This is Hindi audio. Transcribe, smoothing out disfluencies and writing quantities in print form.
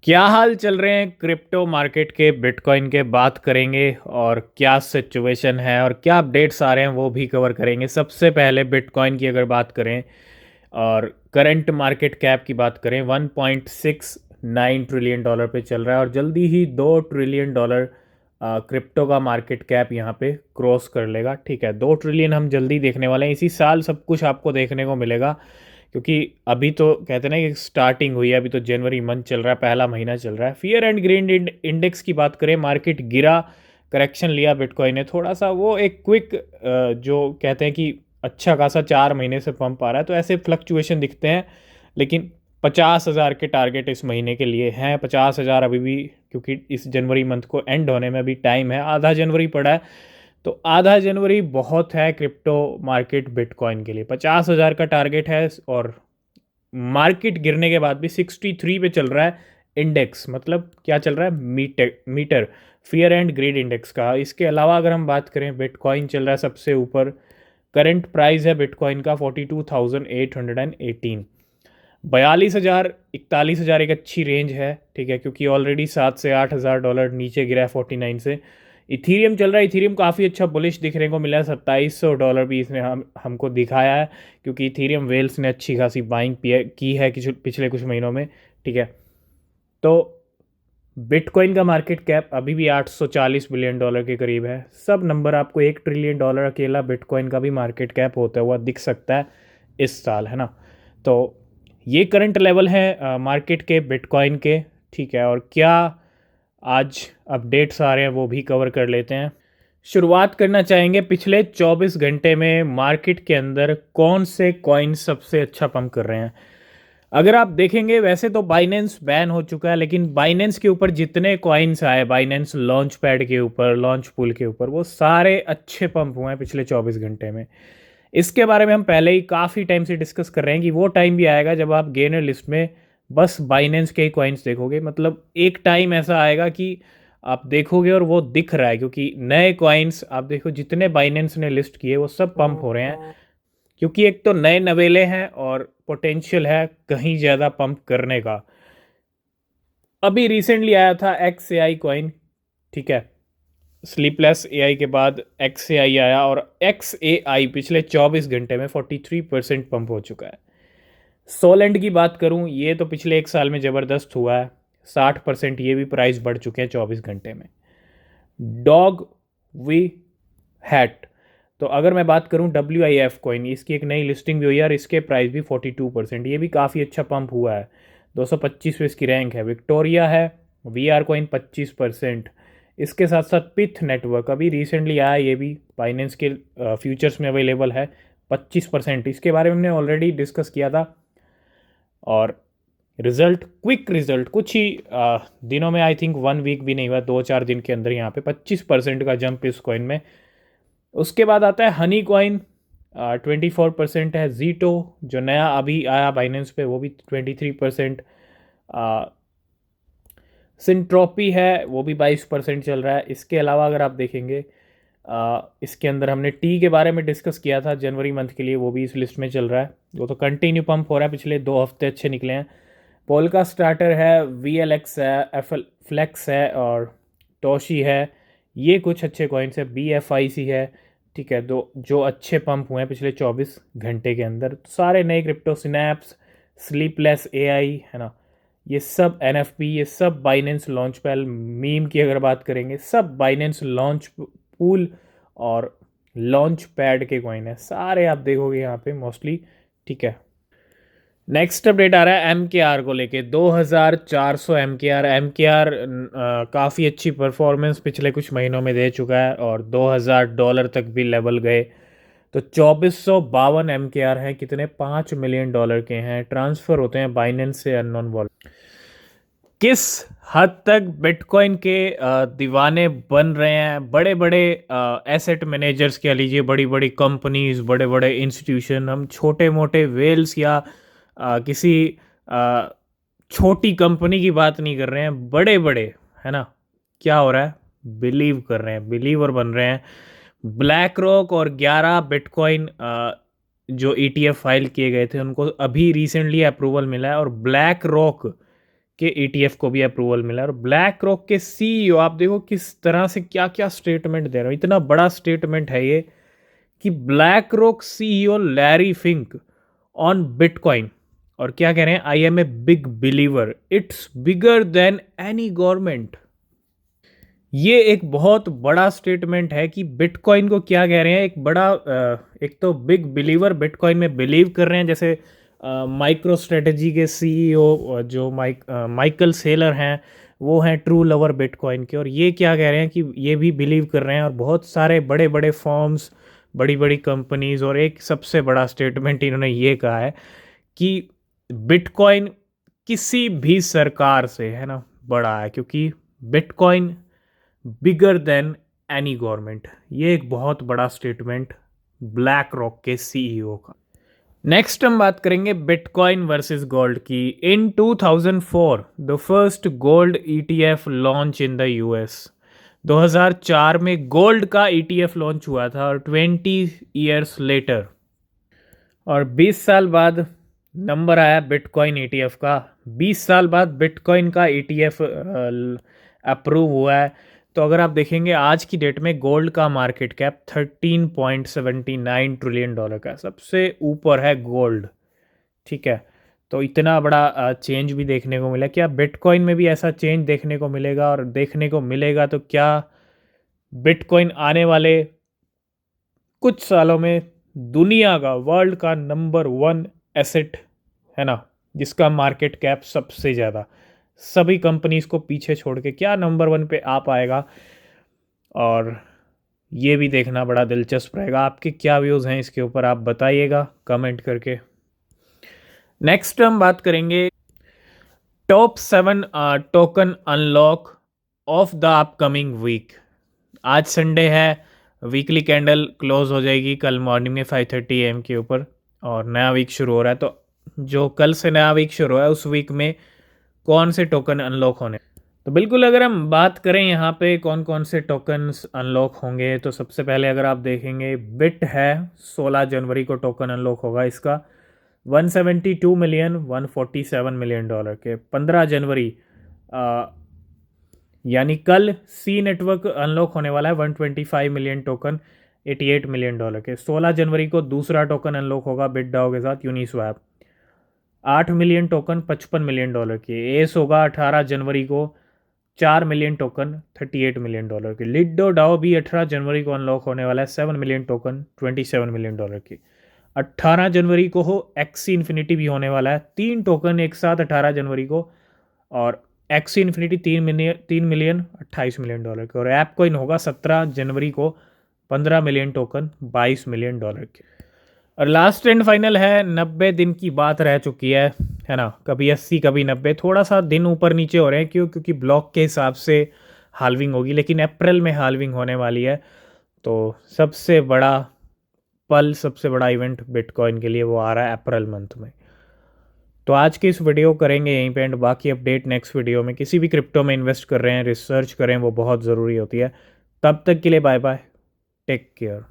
क्या हाल चल रहे हैं क्रिप्टो मार्केट के, बिटकॉइन के बात करेंगे और क्या सिचुएशन है और क्या अपडेट्स आ रहे हैं वो भी कवर करेंगे। सबसे पहले बिटकॉइन की अगर बात करें और करंट मार्केट कैप की बात करें, 1.69 ट्रिलियन डॉलर पे चल रहा है और जल्दी ही 2 ट्रिलियन डॉलर क्रिप्टो का मार्केट कैप यहाँ पे क्रॉस कर लेगा। ठीक है, 2 ट्रिलियन हम जल्दी देखने वाले हैं, इसी साल सब कुछ आपको देखने को मिलेगा। क्योंकि अभी तो कहते हैं ना कि स्टार्टिंग हुई है, अभी तो जनवरी मंथ चल रहा है, पहला महीना चल रहा है। फियर एंड ग्रीन इंडेक्स की बात करें, मार्केट गिरा, करेक्शन लिया बिटकॉइन ने थोड़ा सा, वो एक क्विक जो कहते हैं कि अच्छा खासा 4 महीने से पंप आ रहा है, तो ऐसे फ्लक्चुएशन दिखते हैं। लेकिन 50,000 के टारगेट इस महीने के लिए हैं। 50,000 अभी भी, क्योंकि इस जनवरी मंथ को एंड होने में अभी टाइम है, आधा जनवरी पड़ा है। तो आधा जनवरी बहुत है क्रिप्टो मार्केट बिटकॉइन के लिए। 50,000 का टारगेट है और मार्केट गिरने के बाद भी 63 पे चल रहा है इंडेक्स। मतलब क्या चल रहा है? Meter fear and greed index का। इसके अलावा अगर हम बात करें, बिटकॉइन चल रहा है सबसे ऊपर। करंट प्राइस है बिटकॉइन का 42,818। 42,000 41,000 एक अच्छी रेंज है, ठीक है, क्योंकि ऑलरेडी 7 से 8 हज़ार डॉलर नीचे गिरा है 49 से। इथीरियम चल रहा है, इथीरियम काफ़ी अच्छा बुलिश दिखने को मिला है। 2,700 डॉलर भी इसने हमको दिखाया है, क्योंकि इथीरियम वेल्स ने अच्छी खासी बाइंग की है पिछले कुछ महीनों में। ठीक है, तो बिटकॉइन का मार्केट कैप अभी भी 840 बिलियन डॉलर के करीब है। सब नंबर आपको 1 ट्रिलियन डॉलर अकेला बिटकॉइन का भी मार्केट कैप होता हुआ दिख सकता है इस साल, है ना। तो ये करंट लेवल है मार्केट के बिटकॉइन के। ठीक है, और क्या आज अपडेट्स आ रहे हैं वो भी कवर कर लेते हैं। शुरुआत करना चाहेंगे पिछले 24 घंटे में मार्केट के अंदर कौन से कॉइन सबसे अच्छा पंप कर रहे हैं। अगर आप देखेंगे, वैसे तो बाइनेंस बैन हो चुका है, लेकिन बाइनेंस के ऊपर जितने कॉइन्स आए, बाइनेंस लॉन्च पैड के ऊपर, लॉन्च पूल के ऊपर, वो सारे अच्छे पंप हुए हैं पिछले 24 घंटे में। इसके बारे में हम पहले ही काफ़ी टाइम से डिस्कस कर रहे हैं कि वो टाइम भी आएगा जब आप गेनर लिस्ट में बस बाइनेंस के ही कॉइन्स देखोगे। मतलब एक टाइम ऐसा आएगा कि आप देखोगे और वो दिख रहा है, क्योंकि नए कॉइन्स आप देखो, जितने बाइनेंस ने लिस्ट किए वो सब पंप हो रहे हैं, क्योंकि एक तो नए नवेले हैं और पोटेंशियल है कहीं ज़्यादा पंप करने का। अभी रिसेंटली आया था एक्स ए आई कॉइन, ठीक है, स्लीपलेस ए आई के बाद एक्स ए आई आया, और एक्स ए आई पिछले 24 घंटे में 43% पंप हो चुका है। सोलेंड की बात करूं, ये तो पिछले एक साल में ज़बरदस्त हुआ है, 60% ये भी प्राइस बढ़ चुके हैं 24 घंटे में। डॉग वी हैट, तो अगर मैं बात करूं डब्ल्यू आई एफ कॉइन, इसकी एक नई लिस्टिंग भी हुई है और इसके प्राइस भी 42%, ये भी काफ़ी अच्छा पंप हुआ है। 225 पे इसकी रैंक है। विक्टोरिया है, वी आर कॉइन 25%। इसके साथ साथ पिथ नेटवर्क अभी रिसेंटली आया, ये भी बाइनेंस के फ्यूचर्स में अवेलेबल है, 25%। इसके बारे में हमने ऑलरेडी डिस्कस किया था। और रिजल्ट, क्विक रिजल्ट, कुछ ही दिनों में, आई थिंक 1 वीक भी नहीं हुआ, 2-4 दिन के अंदर यहाँ पे 25% का जंप इस कॉइन में। उसके बाद आता है हनी कॉइन, 24% है। जीटो जो नया अभी आया बाइनेंस पे, वो भी 23%। सिंट्रोपी है, वो भी 22% चल रहा है। इसके अलावा अगर आप देखेंगे, इसके अंदर हमने टी के बारे में डिस्कस किया था जनवरी मंथ के लिए, वो भी इस लिस्ट में चल रहा है। वो तो कंटिन्यू पंप हो रहा है, पिछले 2 हफ्ते अच्छे निकले हैं। पोलका स्टार्टर है, वी एल एक्स है, एफ फ्लेक्स है और टोशी है। ये कुछ अच्छे कॉइन्स है। बी एफ आई सी है, ठीक है, दो जो अच्छे पंप हुए हैं पिछले 24 घंटे के अंदर। तो सारे नए क्रिप्टो, सिनैप्स, स्लीपलेस ए आई, है ना, ये सब एन एफ पी, ये सब बाइनेंस लॉन्च पैल। मीम की अगर बात करेंगे, सब बाइनेंस लॉन्च पूल और लॉन्च पैड के कॉइन है सारे, आप देखोगे यहाँ पे मोस्टली। ठीक है, नेक्स्ट अपडेट आ रहा है एम के आर को लेके। 2,400 एम के आर काफ़ी अच्छी परफॉर्मेंस पिछले कुछ महीनों में दे चुका है और $2,000 तक भी लेवल गए। तो 2,452 एम के आर हैं, कितने, $5 मिलियन के हैं, ट्रांसफ़र होते हैं बाइनेंस से अननोन वॉलेट। किस हद तक बिटकॉइन के दीवाने बन रहे हैं बड़े बड़े एसेट मैनेजर्स, कह लीजिए, बड़ी बड़ी कंपनीज, बड़े बड़े इंस्टीट्यूशन। हम छोटे मोटे वेल्स या किसी अ, छोटी कंपनी की बात नहीं कर रहे हैं, बड़े बड़े, है ना। क्या हो रहा है? बिलीव कर रहे हैं, बिलीवर बन रहे हैं। ब्लैक रॉक और 11 बिटकॉइन जो ETF फाइल किए गए थे, उनको अभी रिसेंटली अप्रूवल मिला है, और ब्लैक रॉक के ईटीएफ को भी अप्रूवल मिला। और ब्लैक रॉक के सीईओ आप देखो किस तरह से क्या क्या स्टेटमेंट दे रहे हो, इतना बड़ा स्टेटमेंट है ये कि BlackRock CEO Larry Fink on bitcoin, और क्या कह रहे हैं, I am a big believer, it's bigger than any government. ये एक बहुत बड़ा स्टेटमेंट है कि बिटकॉइन को क्या कह रहे हैं, एक बड़ा एक तो बिग बिलीवर, बिटकॉइन में बिलीव कर रहे हैं। जैसे माइक्रो स्ट्रेटजी के सीईओ जो माइकल सेलर हैं, वो हैं ट्रू लवर बिटकॉइन के, और ये क्या कह रहे हैं कि ये भी बिलीव कर रहे हैं। और बहुत सारे बड़े बड़े फॉर्म्स, बड़ी बड़ी कंपनीज, और एक सबसे बड़ा स्टेटमेंट इन्होंने ये कहा है कि बिटकॉइन किसी भी सरकार से, है ना, बड़ा है, क्योंकि बिटकॉइन बिगर देन एनी गवर्नमेंट। ये एक बहुत बड़ा स्टेटमेंट ब्लैक रॉक के सीईओ का। नेक्स्ट हम बात करेंगे बिटकॉइन वर्सेस गोल्ड की। इन 2004 the first gold ETF launch in the US. 2004 में गोल्ड का ईटीएफ लॉन्च हुआ था, और 20 ईयर्स लेटर, और 20 साल बाद नंबर आया बिटकॉइन ईटीएफ का। 20 साल बाद बिटकॉइन का ईटीएफ अप्रूव हुआ है। तो अगर आप देखेंगे आज की डेट में गोल्ड का मार्केट कैप 13.79 ट्रिलियन डॉलर का, सबसे ऊपर है गोल्ड। ठीक है, तो इतना बड़ा चेंज भी देखने को मिला। क्या बिटकॉइन में भी ऐसा चेंज देखने को मिलेगा? और देखने को मिलेगा तो क्या बिटकॉइन आने वाले कुछ सालों में दुनिया का, वर्ल्ड का नंबर 1 एसेट, है ना, जिसका मार्केट कैप सबसे ज़्यादा, सभी कंपनीज को पीछे छोड़ के क्या नंबर 1 पे आ पाएगा? और ये भी देखना बड़ा दिलचस्प रहेगा। आपके क्या व्यूज़ हैं इसके ऊपर, आप बताइएगा कमेंट करके। नेक्स्ट हम बात करेंगे top 7 token unlock of the upcoming week. आज संडे है, वीकली कैंडल क्लोज हो जाएगी कल मॉर्निंग में 5:30 AM के ऊपर, और नया वीक शुरू हो रहा है। तो जो कल से नया वीक शुरू है उस वीक में कौन से टोकन अनलॉक होने, तो बिल्कुल अगर हम बात करें यहाँ पे कौन कौन से टोकन्स अनलॉक होंगे, तो सबसे पहले अगर आप देखेंगे बिट है, 16 जनवरी को टोकन अनलॉक होगा इसका, 172 मिलियन 147 मिलियन डॉलर के। 15 जनवरी यानी कल सी नेटवर्क अनलॉक होने वाला है, 125 मिलियन टोकन 88 मिलियन डॉलर के। 16 जनवरी को दूसरा टोकन अनलॉक होगा बिटडाओ के साथ, Uniswap, 8 million token 55 million dollar के। एस होगा 18 जनवरी को, 4 मिलियन टोकन 38 मिलियन डॉलर के। लिडो डाओ भी 18 जनवरी को अनलॉक होने वाला है, 7 मिलियन टोकन 27 मिलियन डॉलर की। 18 जनवरी को हो एक्सी इन्फिनिटी भी होने वाला है, 3 टोकन एक साथ 18 जनवरी को, और XC infinity 3 million 28 million dollar के। और ऐप कॉइन होगा 17 जनवरी को, 15 मिलियन टोकन 22 मिलियन डॉलर के। और लास्ट एंड फाइनल है, 90 दिन की बात रह चुकी है ना, कभी 80 कभी 90, थोड़ा सा दिन ऊपर नीचे हो रहे हैं, क्योंकि ब्लॉक के हिसाब से हाल्विंग होगी, लेकिन अप्रैल में हाल्विंग होने वाली है। तो सबसे बड़ा पल, सबसे बड़ा इवेंट बिटकॉइन के लिए वो आ रहा है अप्रैल मंथ में। तो आज की इस वीडियो करेंगे यहीं पे एंड, बाकी अपडेट नेक्स्ट वीडियो में। किसी भी क्रिप्टो में इन्वेस्ट कर रहे हैं, रिसर्च करें, वो बहुत ज़रूरी होती है। तब तक के लिए बाय बाय, टेक केयर।